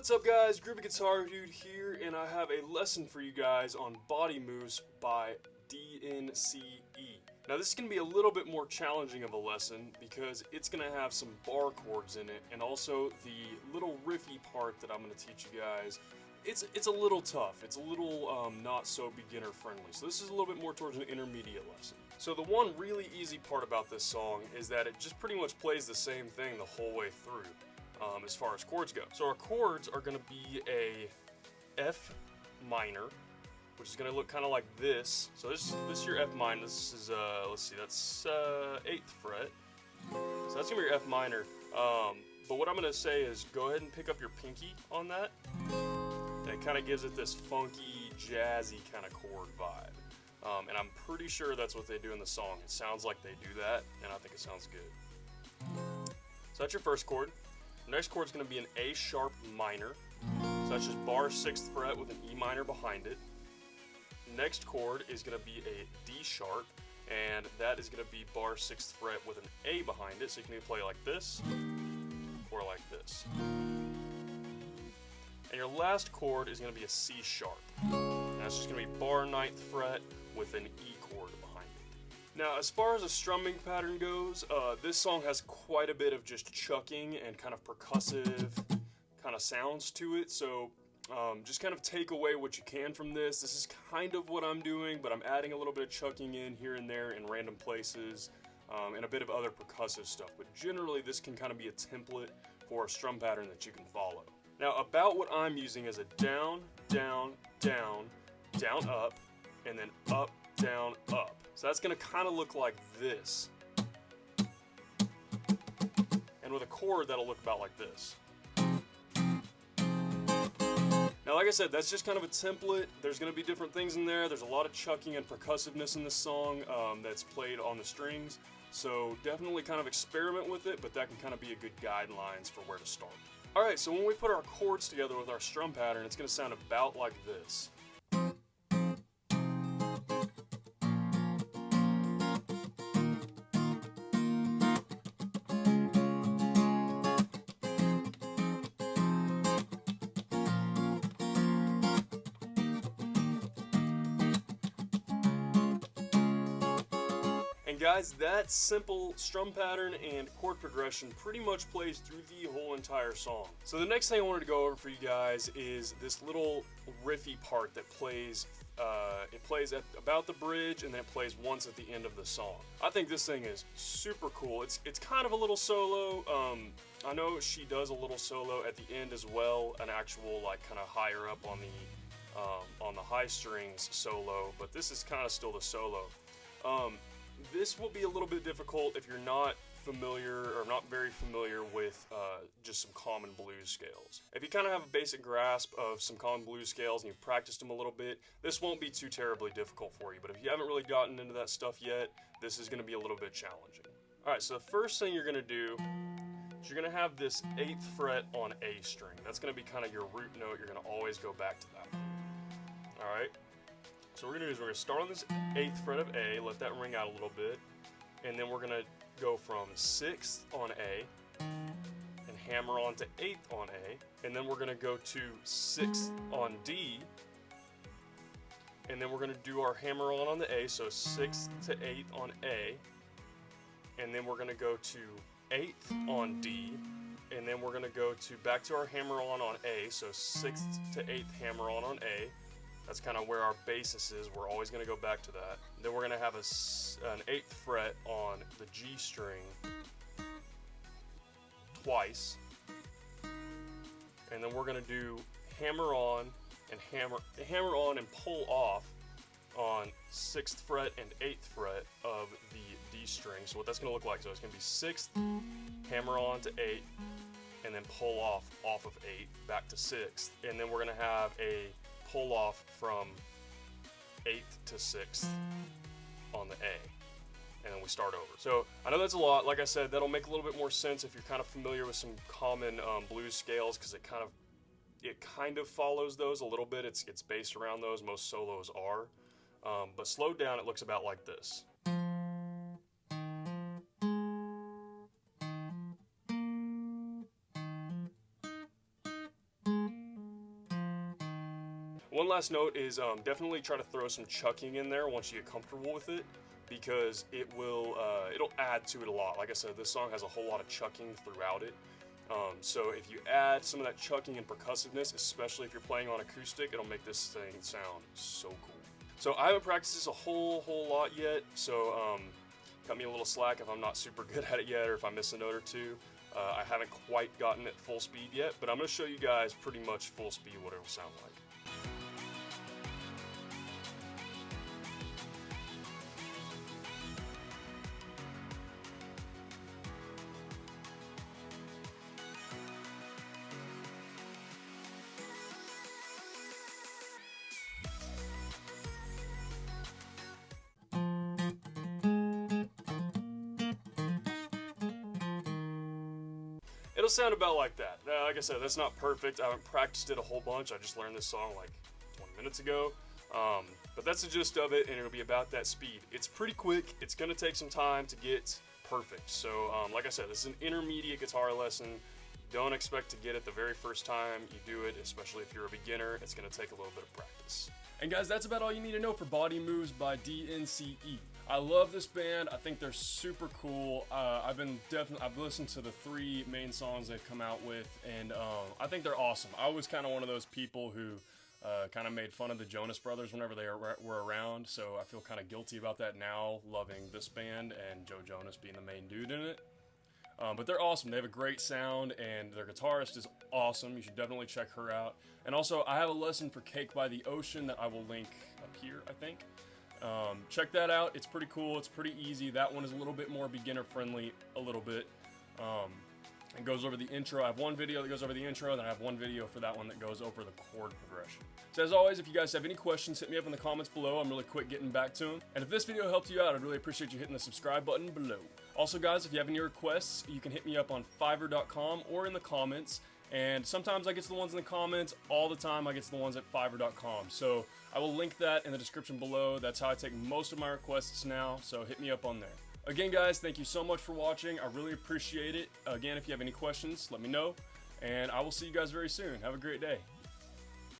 What's up guys, Groovy Guitar Dude here, and I have a lesson for you guys on body moves by DNCE. Now this is going to be a little bit more challenging of a lesson because it's going to have some bar chords in it, and also the little riffy part that I'm going to teach you guys. It's a little tough, it's a little not so beginner friendly, so this is a little bit more towards an intermediate lesson. So the one really easy part about this song is that it just pretty much plays the same thing the whole way through. As far as chords go. So our chords are going to be a F minor, which is going to look kind of like this. So this is your F minor. This is, let's see, that's 8th fret. So that's going to be your F minor. But what I'm going to say is go ahead and pick up your pinky on that. And it kind of gives it this funky, jazzy kind of chord vibe. And I'm pretty sure that's what they do in the song. It sounds like they do that, and I think it sounds good. So that's your first chord. The next chord is going to be an A sharp minor, so that's just bar 6th fret with an E minor behind it. Next chord is going to be a D sharp, and that is going to be bar 6th fret with an A behind it, so you can either play like this or like this. And your last chord is going to be a C sharp, and that's just going to be bar 9th fret with an E chord behind it. Now, as far as a strumming pattern goes, this song has quite a bit of just chucking and kind of percussive kind of sounds to it, so just kind of take away what you can from this. This is kind of what I'm doing, but I'm adding a little bit of chucking in here and there in random places, and a bit of other percussive stuff, but generally this can kind of be a template for a strum pattern that you can follow. Now, about what I'm using is a down, down, down, down, up, and then up, down, up. So that's going to kind of look like this. And with a chord, that'll look about like this. Now, like I said, that's just kind of a template. There's going to be different things in there. There's a lot of chucking and percussiveness in this song that's played on the strings. So definitely kind of experiment with it, but that can kind of be a good guidelines for where to start. Alright, so when we put our chords together with our strum pattern, it's going to sound about like this. And guys, that simple strum pattern and chord progression pretty much plays through the whole entire song. So the next thing I wanted to go over for you guys is this little riffy part that plays, it plays at about the bridge and then it plays once at the end of the song. I think this thing is super cool. It's kind of a little solo. I know she does a little solo at the end as well, an actual like kind of higher up on the high strings solo, but this is kind of still the solo. This will be a little bit difficult if you're not familiar or not very familiar with just some common blues scales. If you kind of have a basic grasp of some common blues scales and you've practiced them a little bit, this won't be too terribly difficult for you. But if you haven't really gotten into that stuff yet, this is going to be a little bit challenging. Alright, so the first thing you're going to do is you're going to have this 8th fret on A string. That's going to be kind of your root note. You're going to always go back to that. Alright? So what we're going to do is we're going to start on this 8th fret of A, let that ring out a little bit, and then we're going to go from 6th on A and hammer on to 8th on A, and then we're going to go to 6th on D, and then we're going to do our hammer on the A, so 6th to 8th on A, and then we're going to go to 8th on D, and then we're going to go to back to our hammer on A, so 6th to 8th hammer on A. That's kind of where our basis is. We're always going to go back to that. Then we're going to have an 8th fret on the G string twice. And then we're going to do hammer on and pull off on 6th fret and 8th fret of the D string. So what that's going to look like, so it's going to be 6th, hammer on to 8, and then pull off of 8 back to 6th. And then we're going to have a pull off from 8th to 6th on the A, and then we start over. So I know that's a lot. Like I said, that'll make a little bit more sense if you're kind of familiar with some common blues scales, because it kind of follows those a little bit. It's based around those. Most solos are, but slowed down, it looks about like this. One last note is definitely try to throw some chucking in there once you get comfortable with it, because it'll add to it a lot. Like I said, this song has a whole lot of chucking throughout it. So if you add some of that chucking and percussiveness, especially if you're playing on acoustic, it'll make this thing sound so cool. So I haven't practiced this a whole lot yet, so cut me a little slack if I'm not super good at it yet, or if I miss a note or two. I haven't quite gotten it full speed yet, but I'm going to show you guys pretty much full speed what it'll sound like. It'll sound about like that. Like I said, that's not perfect. I haven't practiced it a whole bunch. I just learned this song like 20 minutes ago. But that's the gist of it, and it'll be about that speed. It's pretty quick. It's going to take some time to get perfect. So, like I said, this is an intermediate guitar lesson. Don't expect to get it the very first time you do it, especially if you're a beginner. It's going to take a little bit of practice. And guys, that's about all you need to know for Body Moves by DNCE. I love this band. I think they're super cool. I've listened to the 3 main songs they've come out with, and I think they're awesome. I was kind of one of those people who kind of made fun of the Jonas Brothers whenever they were around, so I feel kind of guilty about that now, loving this band and Joe Jonas being the main dude in it. But they're awesome. They have a great sound, and their guitarist is awesome. You should definitely check her out. And also, I have a lesson for Cake by the Ocean that I will link up here, I think. Check that out. It's pretty cool. It's pretty easy. That one is a little bit more beginner friendly, a little bit. It goes over the intro. I have one video that goes over the intro, then I have one video for that one that goes over the chord progression. So as always, if you guys have any questions, hit me up in the comments below. I'm really quick getting back to them. And if this video helped you out, I'd really appreciate you hitting the subscribe button below. Also guys, if you have any requests, you can hit me up on Fiverr.com or in the comments. And sometimes I get to the ones in the comments. All the time I get to the ones at Fiverr.com. So I will link that in the description below. That's how I take most of my requests now. So hit me up on there. Again guys, thank you so much for watching. I really appreciate it. Again, if you have any questions, let me know. And I will see you guys very soon. Have a great day.